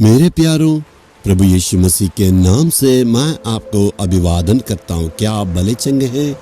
मेरे प्यारों, प्रभु यीशु मसीह के नाम से मैं आपको अभिवादन करता हूँ। क्या आप भले चंगे हैं?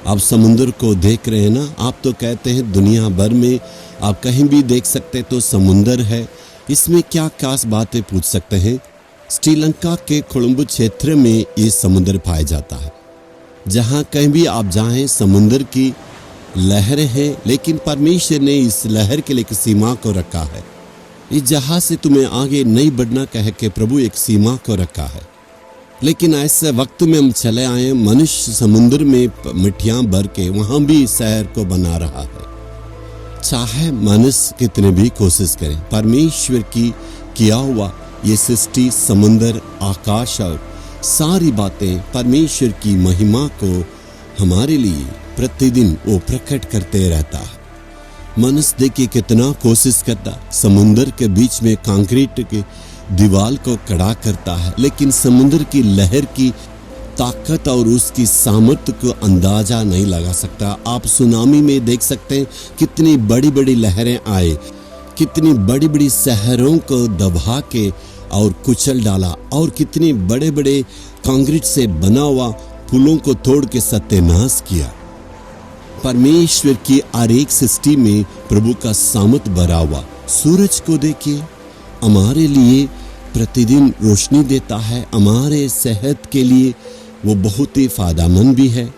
आप समुद्र को देख रहे हैं ना। आप तो कहते हैं दुनिया भर में आप कहीं भी देख सकते तो समुद्र है, इसमें क्या खास बातें पूछ सकते हैं। श्रीलंका के कोलंबो क्षेत्र में ये समुद्र पाया जाता है। जहाँ कहीं भी आप जाएं समुद्र की लहरें हैं, लेकिन परमेश्वर ने इस लहर के लिए एक सीमा को रखा है। इस जहाज से तुम्हें आगे नहीं बढ़ना कह के प्रभु एक सीमा को रखा है। लेकिन ऐसे वक्त में हम चले आए, मनुष्य समुद्र में मिट्टियां भर के वहां भी शहर को बना रहा है। चाहे मनुष्य कितने भी कोशिश करें, परमेश्वर की किया हुआ ये सृष्टि, समुद्र, आकाश और सारी बातें परमेश्वर की महिमा को हमारे लिए प्रतिदिन वो प्रकट करते रहता है। मनुष्य देखिए कितना कोशिश करता, समुद्र के बीच में कंक्रीट के दीवार को खड़ा करता है, लेकिन समुद्र की लहर की ताकत और उसकी सामर्थ्य को अंदाजा नहीं लगा सकता। आप सुनामी में देख सकते हैं कितनी बड़ी बड़ी लहरें आए, कितनी बड़ी बड़ी शहरों को दबा के और कुचल डाला, और कितनी बड़े बड़े कंक्रीट से बना हुआ पुलों को तोड़ के सत्यानाश किया। परमेश्वर की हर एक सृष्टि में प्रभु का सामर्थ भरा हुआ। सूरज को देखिए, हमारे लिए प्रतिदिन रोशनी देता है, हमारे सेहत के लिए वो बहुत ही फायदेमंद भी है।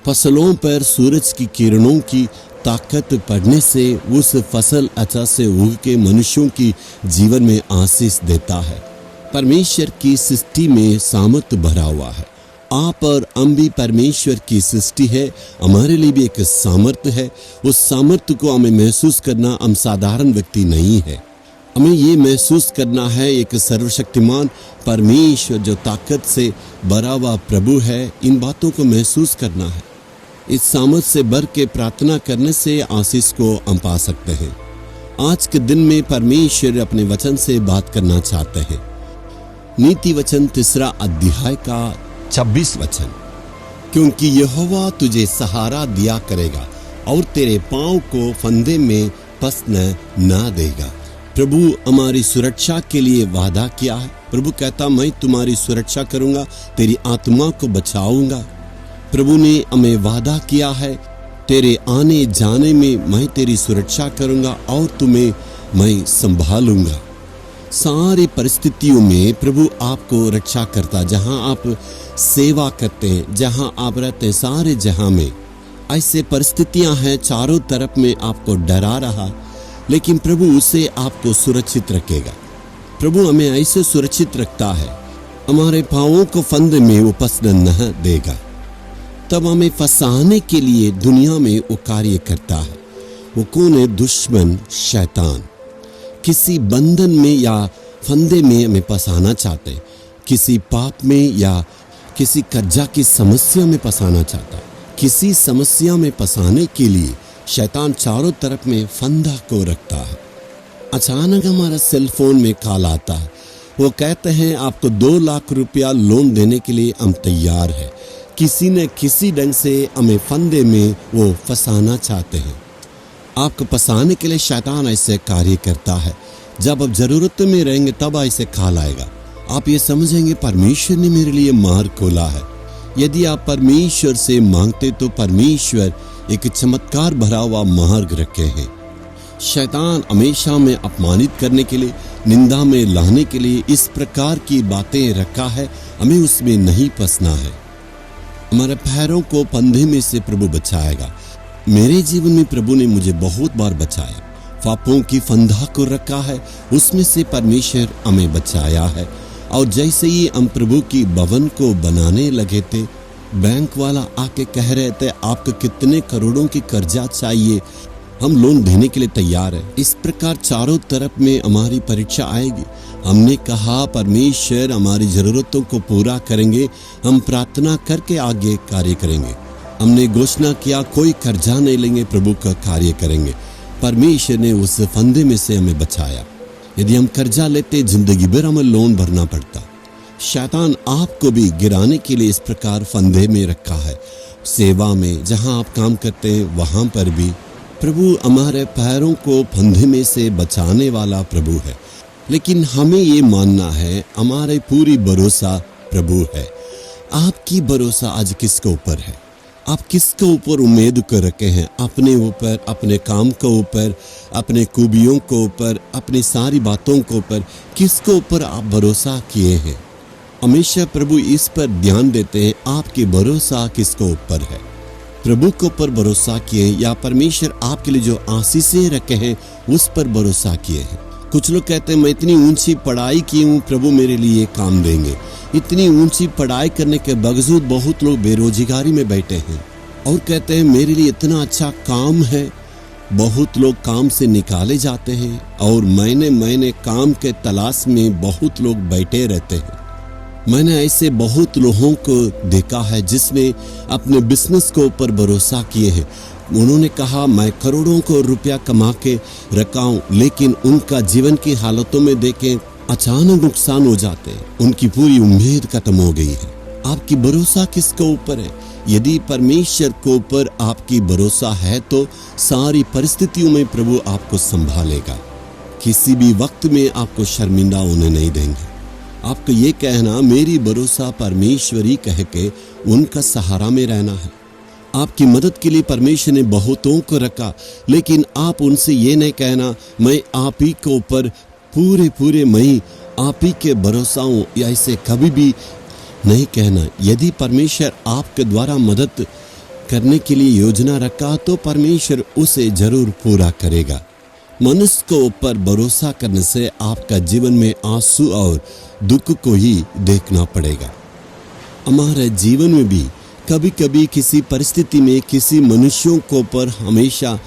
फसलों पर सूरज की किरणों की ताकत पड़ने से उस फसल अच्छा से उग के मनुष्यों की जीवन में आशीष देता है। परमेश्वर की सृष्टि में सामर्थ भरा हुआ है। आप और हम भी परमेश्वर की सृष्टि है, हमारे लिए भी एक सामर्थ्य है। उस सामर्थ्य को हमें महसूस करना, हम साधारण व्यक्ति नहीं है। हमें ये महसूस करना है एक सर्वशक्तिमान परमेश्वर जो ताकत से भरा हुआ प्रभु है, इन बातों को महसूस करना है। इस सामर्थ्य से भर के प्रार्थना करने से आशीष को हम पा सकते हैं। आज के दिन में परमेश्वर अपने वचन से बात करना चाहते हैं। नीति वचन 3 अध्याय का 26 वचन, क्योंकि यहोवा तुझे सहारा दिया करेगा और तेरे पांव को फंदे में फंसने ना देगा। प्रभु हमारी सुरक्षा के लिए वादा किया है। प्रभु कहता, मैं तुम्हारी सुरक्षा करूंगा, तेरी आत्मा को बचाऊंगा। प्रभु ने हमें वादा किया है, तेरे आने जाने में मैं तेरी सुरक्षा करूंगा और तुम्हें मैं संभालूंगा। सारी परिस्थितियों में प्रभु आपको रक्षा करता। जहां आप सेवा करते हैं, जहां आप रहते हैं, सारे जहां में ऐसे परिस्थितियां हैं, चारों तरफ में आपको डरा रहा, लेकिन प्रभु उसे आपको सुरक्षित रखेगा। प्रभु हमें ऐसे सुरक्षित रखता है, हमारे पांवों को फंदे में वो फंसने न देगा। तब हमें फंसाने के लिए दुनिया में वो कार्य करता है। वो कौन है? दुश्मन, शैतान। किसी बंधन में या फंदे में हमें फंसाना चाहते हैं, किसी पाप में या किसी कर्जा की समस्या में फंसाना चाहता है। किसी समस्या में फंसाने के लिए शैतान चारों तरफ में फंदा को रखता है। अचानक हमारा सेल फोन में कॉल आता है, वो कहते हैं आपको 2 लाख रुपया लोन देने के लिए हम तैयार हैं। किसी न किसी ढंग से हमें फंदे में वो फंसाना चाहते हैं। आपको फंसाने के लिए शैतान ऐसे कार्य करता है। जब आप जरूरत में रहेंगे तब ऐसे कॉल आएगा। आप ये समझेंगे परमेश्वर ने मेरे लिए मार्ग खोला है। यदि आप परमेश्वर से मांगते तो परमेश्वर एक चमत्कार भरा हुआ मार्ग रखे हैं। शैतान हमेशा में अपमानित करने के लिए, निंदा में लाने के लिए इस प्रकार की बातें रखा है। हमें उसमें नहीं फंसना है। हमारे पैरों को फंदे में से प्रभु बचाएगा। मेरे जीवन में प्रभु ने मुझे बहुत बार बचाया। पापों की फंदा को रखा है, उसमें से परमेश्वर हमें बचाया है। और जैसे ही हम प्रभु की भवन को बनाने लगे थे, बैंक वाला आके कह रहे थे आपको कितने करोड़ों की कर्जा चाहिए, हम लोन देने के लिए तैयार है। इस प्रकार चारों तरफ में हमारी परीक्षा आएगी। हमने कहा परमेश्वर हमारी जरूरतों को पूरा करेंगे, हम प्रार्थना करके आगे कार्य करेंगे। हमने घोषणा किया कोई कर्जा नहीं लेंगे, प्रभु का कार्य करेंगे। परमेश्वर ने उस फंदे में से हमें बचाया। यदि हम कर्जा लेते, जिंदगी भर हमें लोन भरना पड़ता। शैतान आपको भी गिराने के लिए इस प्रकार फंदे में रखा है। सेवा में जहां आप काम करते हैं वहां पर भी प्रभु हमारे पैरों को फंदे में से बचाने वाला प्रभु है। लेकिन हमें ये मानना है हमारे पूरी भरोसा प्रभु है। आपकी भरोसा आज किसके ऊपर है? आप किसके ऊपर उम्मीद कर रखे हैं? अपने ऊपर, अपने काम के ऊपर, अपने खूबियों के ऊपर, अपनी सारी बातों के ऊपर, किसके ऊपर आप भरोसा किए हैं? हमेशा प्रभु इस पर ध्यान देते हैं, आपकी भरोसा किसके ऊपर है? प्रभु के ऊपर भरोसा किए या परमेश्वर आपके लिए जो आशीषें रखे हैं उस पर भरोसा किए हैं? कुछ लोग कहते हैं मैं इतनी ऊंची पढ़ाई की हूँ, प्रभु मेरे लिए काम देंगे। इतनी ऊंची पढ़ाई करने के बावजूद बहुत लोग बेरोजगारी में बैठे हैं और कहते हैं मेरे लिए इतना अच्छा काम है। बहुत लोग काम से निकाले जाते हैं और महीने महीने काम के तलाश में बहुत लोग बैठे रहते हैं। मैंने ऐसे बहुत लोगों को देखा है जिसने अपने बिजनेस के ऊपर भरोसा किए हैं। उन्होंने कहा मैं करोड़ों को रुपया कमा के रखा हूं, लेकिन उनका जीवन की हालतों में देखें अचानक नुकसान हो जाते हैं। उनकी पूरी उम्मीद खत्म हो गई है। आपकी भरोसा किसके ऊपर है? यदि परमेश्वर के ऊपर आपकी भरोसा है तो सारी परिस्थितियों में प्रभु आपको संभालेगा। किसी भी वक्त में आपको शर्मिंदा होने नहीं देंगे। आपको ये कहना मेरी भरोसा परमेश्वर ही कह के उनका सहारा में रहना है। आपकी मदद के लिए परमेश्वर ने बहुतों को रखा, लेकिन आप उनसे ये नहीं कहना मैं आप ही के ऊपर पूरे मैं आप ही के भरोसा हूं, या ऐसे कभी भी नहीं कहना। यदि परमेश्वर आपके द्वारा मदद करने के लिए योजना रखा तो परमेश्वर उसे जरूर पूरा करेगा। मनुष्य को ऊपर भरोसा करने से आपका जीवन में आंसू और दुख को ही देखना पड़ेगा। हमारे जीवन में भी कभी कभी किसी परिस्थिति में किसी मनुष्यों को पर हमेशा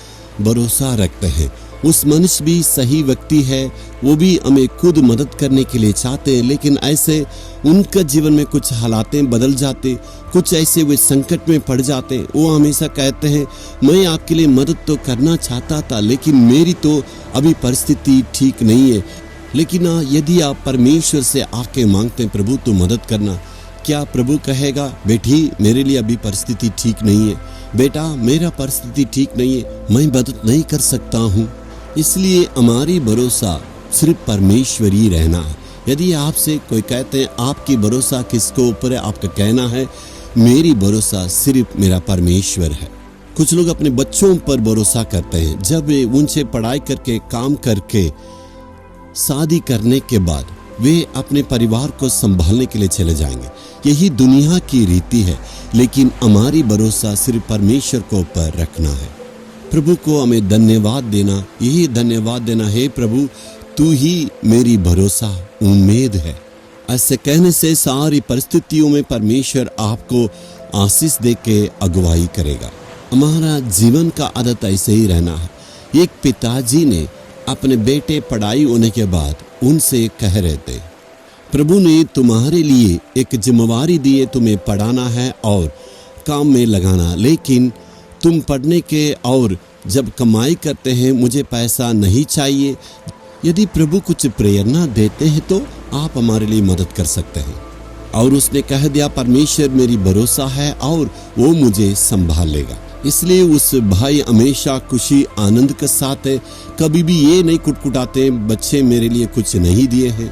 भरोसा रखते हैं। उस मनुष्य भी सही व्यक्ति है, वो भी हमें खुद मदद करने के लिए चाहते हैं, लेकिन ऐसे उनका जीवन में कुछ हालातें बदल जाते, कुछ ऐसे वे संकट में पड़ जाते। वो हमेशा कहते हैं मैं आपके लिए मदद तो करना चाहता था, लेकिन मेरी तो अभी परिस्थिति ठीक नहीं है। लेकिन यदि आप परमेश्वर से आके मांगते हैं प्रभु तो मदद करना, क्या प्रभु कहेगा बेटी मेरे लिए अभी परिस्थिति ठीक नहीं है, बेटा मेरा परिस्थिति ठीक नहीं है, मैं मदद नहीं कर सकता हूँ? इसलिए हमारी भरोसा सिर्फ परमेश्वर ही रहना है। यदि आपसे कोई कहते हैं आपकी भरोसा किसके ऊपर है, आपका कहना है मेरी भरोसा सिर्फ मेरा परमेश्वर है। कुछ लोग अपने बच्चों पर भरोसा करते हैं। जब वे उनसे पढ़ाई करके काम करके शादी करने के बाद वे अपने परिवार को संभालने के लिए चले जाएंगे। यही दुनिया की रीति है, लेकिन हमारी भरोसा सिर्फ परमेश्वर को ऊपर रखना है। प्रभु को हमें धन्यवाद देना, यही धन्यवाद देना है प्रभु तू ही मेरी भरोसा उम्मीद है। ऐसे कहने से सारी परिस्थितियों में परमेश्वर आपको आशीष दे के अगुवाई करेगा। हमारा जीवन का आदत ऐसे ही रहना है। एक पिताजी ने अपने बेटे पढ़ाई होने के बाद उनसे कह रहे थे प्रभु ने तुम्हारे लिए एक जिम्मेवारी दी है, तुम्हें पढ़ाना है और काम में लगाना, लेकिन तुम पढ़ने के और जब कमाई करते हैं मुझे पैसा नहीं चाहिए। यदि प्रभु कुछ प्रेरणा देते हैं तो आप हमारे लिए मदद कर सकते हैं। और उसने कह दिया परमेश्वर मेरी भरोसा है और वो मुझे संभाल लेगा। इसलिए उस भाई हमेशा खुशी आनंद के साथ है, कभी भी ये नहीं कुटकुटाते बच्चे मेरे लिए कुछ नहीं दिए हैं।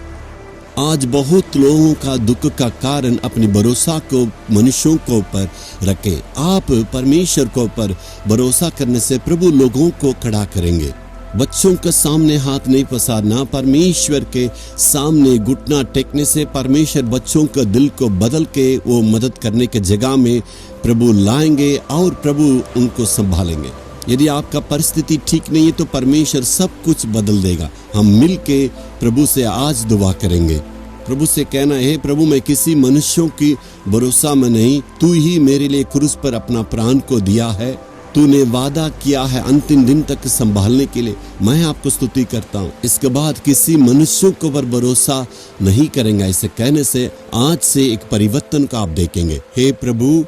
आज बहुत लोगों का दुख का कारण अपनी भरोसा को मनुष्यों को ऊपर रखे। आप परमेश्वर को ऊपर भरोसा करने से प्रभु लोगों को खड़ा करेंगे। बच्चों के सामने हाथ नहीं पसारना, परमेश्वर के सामने घुटना टेकने से परमेश्वर बच्चों के दिल को बदल के वो मदद करने के जगह में प्रभु लाएंगे और प्रभु उनको संभालेंगे। यदि आपका परिस्थिति ठीक नहीं है तो परमेश्वर सब कुछ बदल देगा। हम मिल के प्रभु से आज दुआ करेंगे। प्रभु से कहना है प्रभु मैं किसी मनुष्यों की भरोसा में नहीं, तू ही मेरे लिए क्रूस पर अपना प्राण को दिया है। तूने वादा किया है अंतिम दिन तक संभालने के लिए। मैं आपको स्तुति करता हूँ। इसके बाद किसी मनुष्यों को पर भरोसा नहीं करेंगे। ऐसे कहने से आज से एक परिवर्तन का आप देखेंगे। हे प्रभु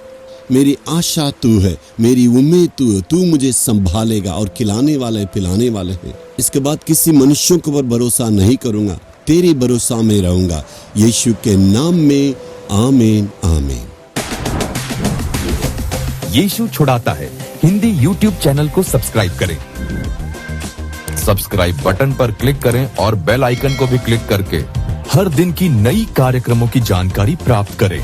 मेरी आशा तू है, मेरी उम्मीद तू है, तू मुझे संभालेगा और खिलाने वाले पिलाने वाले हैं। इसके बाद किसी मनुष्यों के ऊपर भरोसा नहीं करूंगा, तेरी भरोसा में रहूंगा। यीशु के नाम में आमीन आमीन। यीशु छुड़ाता है हिंदी YouTube चैनल को सब्सक्राइब करें। सब्सक्राइब बटन पर क्लिक करें और बेल आइकन को भी क्लिक करके हर दिन की नई कार्यक्रमों की जानकारी प्राप्त करें।